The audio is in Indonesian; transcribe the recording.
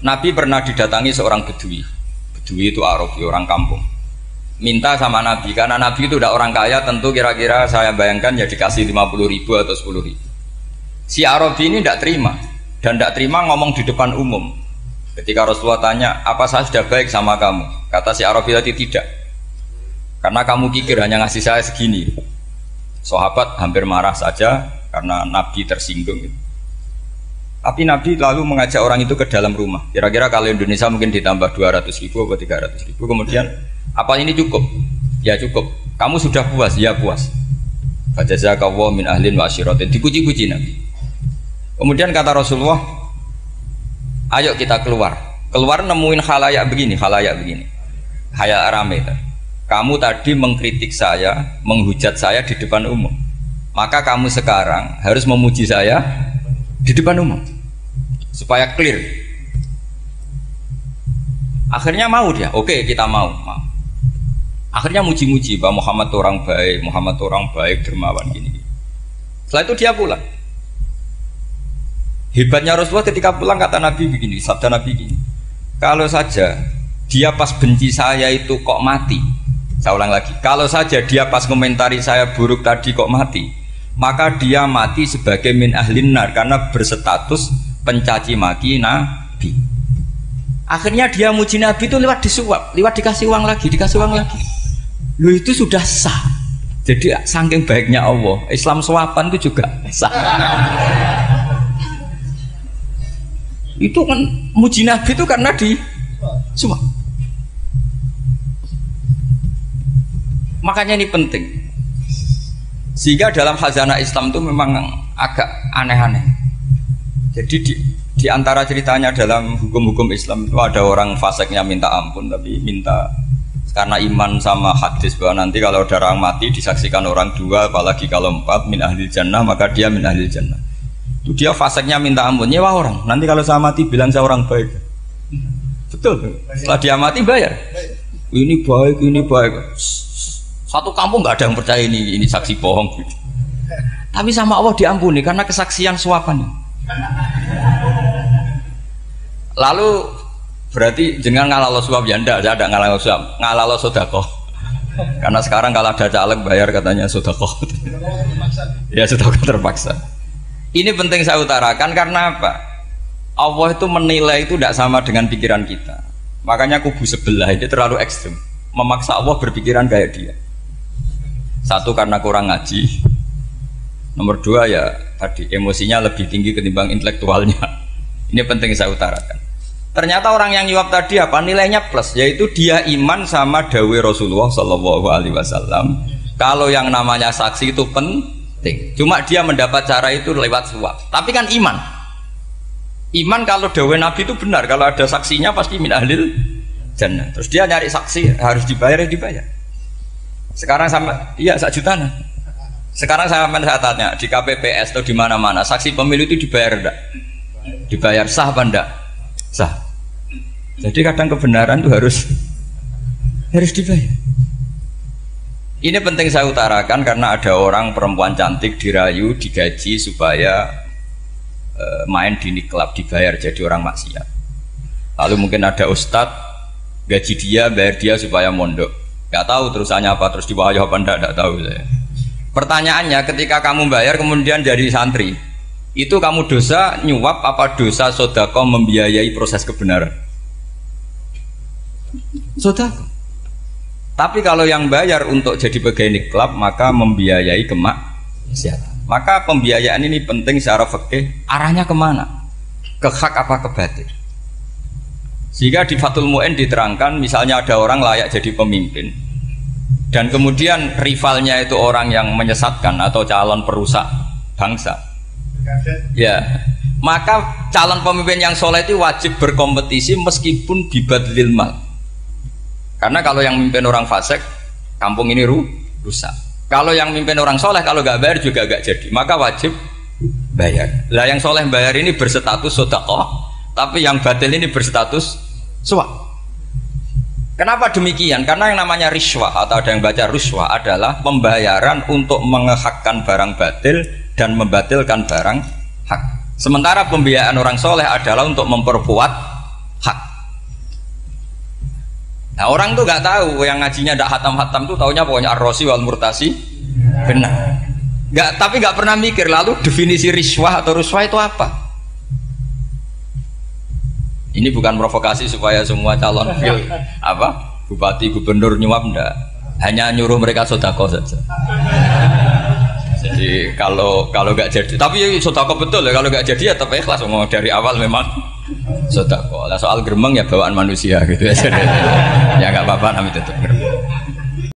Nabi pernah didatangi seorang bedui. Bedui itu Arabi, orang kampung. Minta sama Nabi, karena Nabi itu udah orang kaya, tentu kira-kira saya bayangkan ya dikasih 50.000 atau 10.000. Si Arabi ini tidak terima, dan tidak terima ngomong di depan umum. Ketika Rasulullah tanya, apa saya sudah baik sama kamu? Kata si Arabi tadi, tidak. Karena kamu kikir hanya ngasih saya segini. Sahabat hampir marah saja karena Nabi tersinggung. Tapi Nabi lalu mengajak orang itu ke dalam rumah. Kira-kira kalau Indonesia mungkin ditambah 200.000 atau 300.000. Kemudian, apa ini cukup? Ya cukup. Kamu sudah puas? Ya puas. Fajazakallahu min ahlin wa asyiratin. Dipuji-puji Nabi. Kemudian kata Rasulullah, ayo kita keluar. Keluar nemuin khalayak begini. Khalayak rame. Kamu tadi mengkritik saya, menghujat saya di depan umum. Maka kamu sekarang harus memuji saya di depan umum. Supaya clear. Akhirnya mau dia. Oke, kita mau. Akhirnya muji-muji bahwa Muhammad orang baik, dermawan gini. Setelah itu dia pulang. Hebatnya Rasulullah ketika pulang kata Nabi begini, sabda Nabi begini. Kalau saja dia pas benci saya itu kok mati. Saya ulang lagi. Kalau saja dia pas komentari saya buruk tadi kok mati, maka dia mati sebagai min ahlin nar karena berstatus pencaci maki Nabi. Akhirnya dia muji Nabi itu lewat disuap, lewat dikasih uang lagi. Lu itu sudah sah. Jadi saking baiknya Allah, Islam suapan itu juga sah. Itu kan muji Nabi itu karena disuap. Makanya ini penting. Sehingga dalam khazanah Islam itu memang agak aneh-aneh. Jadi di antara ceritanya dalam hukum-hukum Islam itu ada orang fasiknya minta ampun, tapi minta karena iman sama hadis bahwa nanti kalau ada orang mati disaksikan orang dua, apalagi kalau 4 min ahlil jannah, maka dia min ahlil jannah. Itu dia fasiknya minta ampun, nyewa orang. Nanti kalau saya mati bilang saya orang baik. Betul. Setelah dia mati bayar. Ini baik. Satu kampung nggak ada yang percaya ini saksi bohong. Tapi sama Allah diampuni karena kesaksian suapan. Lalu berarti jangan ngalalo suap ya ndak, saya ada ngalalo suap, ngalalo sedekah. Karena sekarang kalau ada caleg bayar katanya sedekah. Ya sedekah terpaksa. Ini penting saya utarakan karena apa? Allah itu menilai itu tidak sama dengan pikiran kita. Makanya kubu sebelah ini terlalu ekstrim, memaksa Allah berpikiran kayak dia. Satu karena kurang ngaji. Nomor 2 ya tadi emosinya lebih tinggi ketimbang intelektualnya. Ini penting saya utarakan. Ternyata orang yang nyuap tadi apa nilainya plus, yaitu dia iman sama dawai Rasulullah Shallallahu Alaihi Wasallam. Kalau yang namanya saksi itu penting. Cuma dia mendapat cara itu lewat suap. Tapi kan iman. Iman kalau dawai Nabi itu benar. Kalau ada saksinya pasti min ahlil jannah. Terus dia nyari saksi harus dibayar. Sekarang sama, iya 1 juta. Sekarang saya tanya di KPPS atau di mana-mana saksi pemilu itu dibayar enggak? Dibayar sah apa enggak? Sah. Jadi kadang kebenaran itu harus dibayar. Ini penting saya utarakan karena ada orang perempuan cantik dirayu, digaji supaya main di niklab dibayar jadi orang maksiat. Lalu mungkin ada ustadz gaji dia, bayar dia supaya mondok. Gak tahu terusannya apa, terus diwayah apa enggak tahu saya. Pertanyaannya ketika kamu bayar kemudian jadi santri, itu kamu dosa nyuap apa dosa sodako membiayai proses kebenaran? Sodako. Tapi kalau yang bayar untuk jadi pegawai niklab maka membiayai kemaksiatan. Maka pembiayaan ini penting secara fikih. Arahnya kemana? Ke hak apa ke batil? Sehingga di Fathul Mu'in diterangkan misalnya ada orang layak jadi pemimpin dan kemudian rivalnya itu orang yang menyesatkan atau calon perusak bangsa, ya maka calon pemimpin yang soleh itu wajib berkompetisi meskipun bibadlil mal. Karena kalau yang memimpin orang fasik kampung ini rusak. Kalau yang memimpin orang soleh kalau nggak bayar juga nggak jadi, maka wajib bayar. Lah yang soleh bayar ini berstatus sedekah, tapi yang batil ini berstatus suap. Kenapa demikian? Karena yang namanya riswah atau ada yang baca ruswah adalah pembayaran untuk mengehakkan barang batil dan membatilkan barang hak. Sementara pembiayaan orang soleh adalah untuk memperkuat Nah orang tuh nggak tahu, yang ngajinya ndak hatam-hatam tuh taunya pokoknya ar-rosi wal murtasi benar. Tapi nggak pernah mikir lalu definisi riswah atau ruswah itu apa. Ini bukan provokasi supaya semua calon bupati gubernur nyuap, ndak, hanya nyuruh mereka sedekah saja. Jadi kalau nggak jadi, tapi sedekah betul ya, kalau nggak jadi ya tetap ikhlas, mau dari awal memang sedekah. Nah, soal gremeng ya bawaan manusia gitu ya. Ya nggak apa-apa, namanya tetap.